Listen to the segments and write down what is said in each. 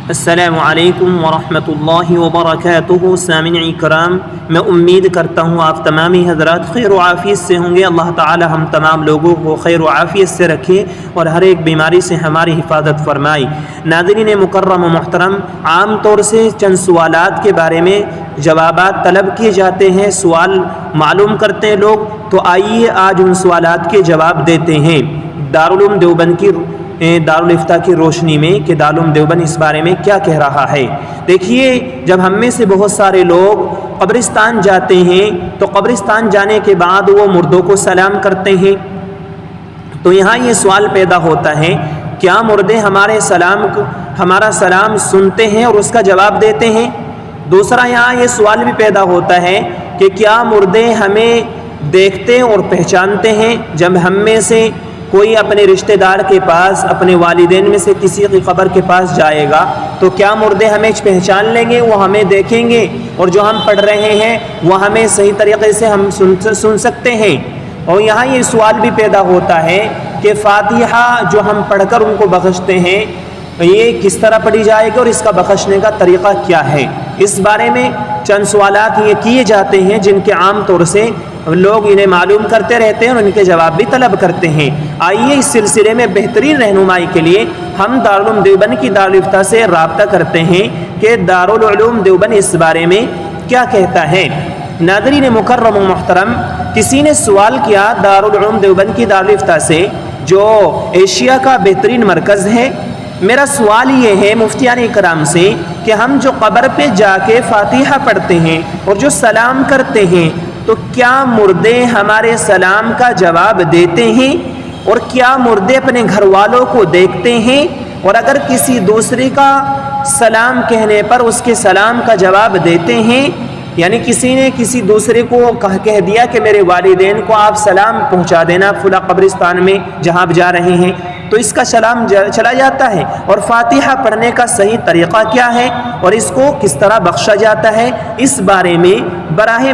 السلام علیکم ورحمۃ اللہ وبرکاتہ۔ سامعین کرام، میں امید کرتا ہوں آپ تمامی حضرات خیر و عافیت سے ہوں گے۔ اللہ تعالی ہم تمام لوگوں کو خیر و عافیت سے رکھے اور ہر ایک بیماری سے ہماری حفاظت فرمائے۔ ناظرین مکرم و محترم، عام طور سے چند سوالات کے بارے میں جوابات طلب کیے جاتے ہیں، سوال معلوم کرتے ہیں لوگ، تو آئیے آج ان سوالات کے جواب دیتے ہیں دارالعلوم دیوبند کی دارالافتاء کی روشنی میں کہ دارالعلوم دیوبند اس بارے میں کیا کہہ رہا ہے۔ دیکھیے، جب ہم میں سے بہت سارے لوگ قبرستان جاتے ہیں تو قبرستان جانے کے بعد وہ مردوں کو سلام کرتے ہیں، تو یہاں یہ سوال پیدا ہوتا ہے، کیا مردے ہمارا سلام سنتے ہیں اور اس کا جواب دیتے ہیں؟ دوسرا یہاں یہ سوال بھی پیدا ہوتا ہے کہ کیا مردے ہمیں دیکھتے اور پہچانتے ہیں؟ جب ہم میں سے کوئی اپنے رشتہ دار کے پاس، اپنے والدین میں سے کسی کی قبر کے پاس جائے گا تو کیا مردے ہمیں پہچان لیں گے، وہ ہمیں دیکھیں گے اور جو ہم پڑھ رہے ہیں وہ ہمیں صحیح طریقے سے ہم سن سکتے ہیں؟ اور یہاں یہ سوال بھی پیدا ہوتا ہے کہ فاتحہ جو ہم پڑھ کر ان کو بخشتے ہیں، یہ کس طرح پڑھی جائے گی اور اس کا بخشنے کا طریقہ کیا ہے؟ اس بارے میں چند سوالات یہ کیے جاتے ہیں جن کے عام طور سے لوگ انہیں معلوم کرتے رہتے ہیں اور ان کے جواب بھی طلب کرتے ہیں۔ آئیے اس سلسلے میں بہترین رہنمائی کے لیے ہم دارالعلوم دیوبند کی دارالفتاء سے رابطہ کرتے ہیں کہ دارالعلوم دیوبند اس بارے میں کیا کہتا ہے۔ ناظرین مکرم و محترم، کسی نے سوال کیا دارالعلوم دیوبند کی دارالفتاء سے جو ایشیا کا بہترین مرکز ہے، میرا سوال یہ ہے مفتیان کرام سے کہ ہم جو قبر پہ جا کے فاتحہ پڑھتے ہیں اور جو سلام کرتے ہیں، تو کیا مردے ہمارے سلام کا جواب دیتے ہیں؟ اور کیا مردے اپنے گھر والوں کو دیکھتے ہیں؟ اور اگر کسی دوسرے کا سلام کہنے پر اس کے سلام کا جواب دیتے ہیں؟ یعنی کسی نے کسی دوسرے کو کہہ دیا کہ میرے والدین کو آپ سلام پہنچا دینا فلاں قبرستان میں جہاں آپ جا رہے ہیں، تو اس کا سلام چلا جاتا ہے؟ اور فاتحہ پڑھنے کا صحیح طریقہ کیا ہے اور اس کو کس طرح بخشا جاتا ہے؟ اس بارے میں برائے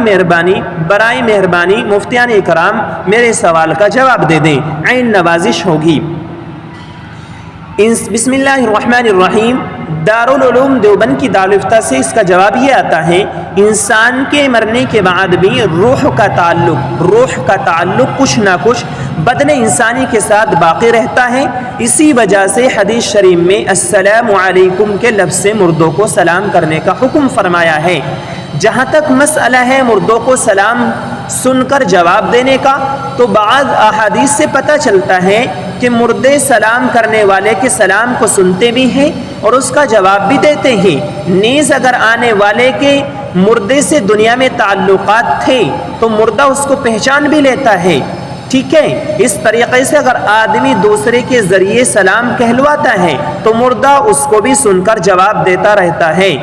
مہربانی مفتیان کرام میرے سوال کا جواب دے دیں، عین نوازش ہوگی۔ بسم اللہ الرحمن الرحیم۔ دارالعلوم دیوبند کی دارالفتاء سے اس کا جواب یہ آتا ہے، انسان کے مرنے کے بعد بھی روح کا تعلق کچھ نہ کچھ بدن انسانی کے ساتھ باقی رہتا ہے۔ اسی وجہ سے حدیث شریف میں السلام علیکم کے لفظ سے مردوں کو سلام کرنے کا حکم فرمایا ہے۔ جہاں تک مسئلہ ہے مردوں کو سلام سن کر جواب دینے کا، تو بعض احادیث سے پتہ چلتا ہے کہ مردے سلام کرنے والے کے سلام کو سنتے بھی ہیں اور اس کا جواب بھی دیتے ہیں۔ نیز اگر آنے والے کے مردے سے دنیا میں تعلقات تھے تو مردہ اس کو پہچان بھی لیتا ہے، ٹھیک ہے؟ اس طریقے سے اگر آدمی دوسرے کے ذریعے سلام کہلواتا ہے تو مردہ اس کو بھی سن کر جواب دیتا رہتا ہے۔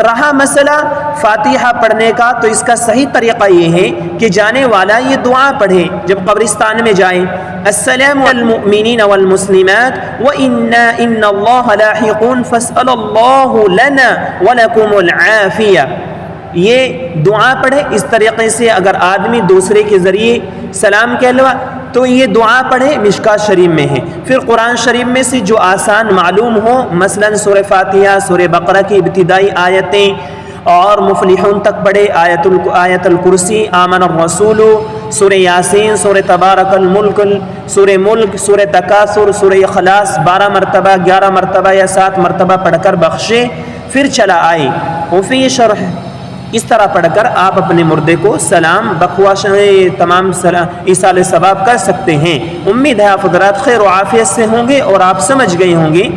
رہا مسئلہ فاتحہ پڑھنے کا، تو اس کا صحیح طریقہ یہ ہے کہ جانے والا یہ دعا پڑھے جب قبرستان میں جائیں، السلام المؤمنین والمسلمات وإنا إن اللہ لاحق فاسأل اللہ لنا ولکم العافیہ۔ یہ دعا پڑھے۔ اس طریقے سے اگر آدمی دوسرے کے ذریعے سلام کہلوا تو یہ دعا پڑھے، مشکات شریف میں ہے۔ پھر قرآن شریف میں سے جو آسان معلوم ہو، مثلا سورہ فاتحہ، سورہ بقرہ کی ابتدائی آیتیں اور مفلحون تک پڑھے، آیت الکرسی، آمن الرسول، سورہ یاسین، سورہ تبارک الملک، سورہ ملک، سورہ تکاثر، سورہ اخلاص 12 مرتبہ، 11 مرتبہ یا 7 مرتبہ پڑھ کر بخشے، پھر چلا آئے وفی شرح۔ اس طرح پڑھ کر آپ اپنے مردے کو سلام بخواش تمام ایصال ثواب کر سکتے ہیں۔ امید ہے آپ حضرات خیر و عافیت سے ہوں گے اور آپ سمجھ گئے ہوں گے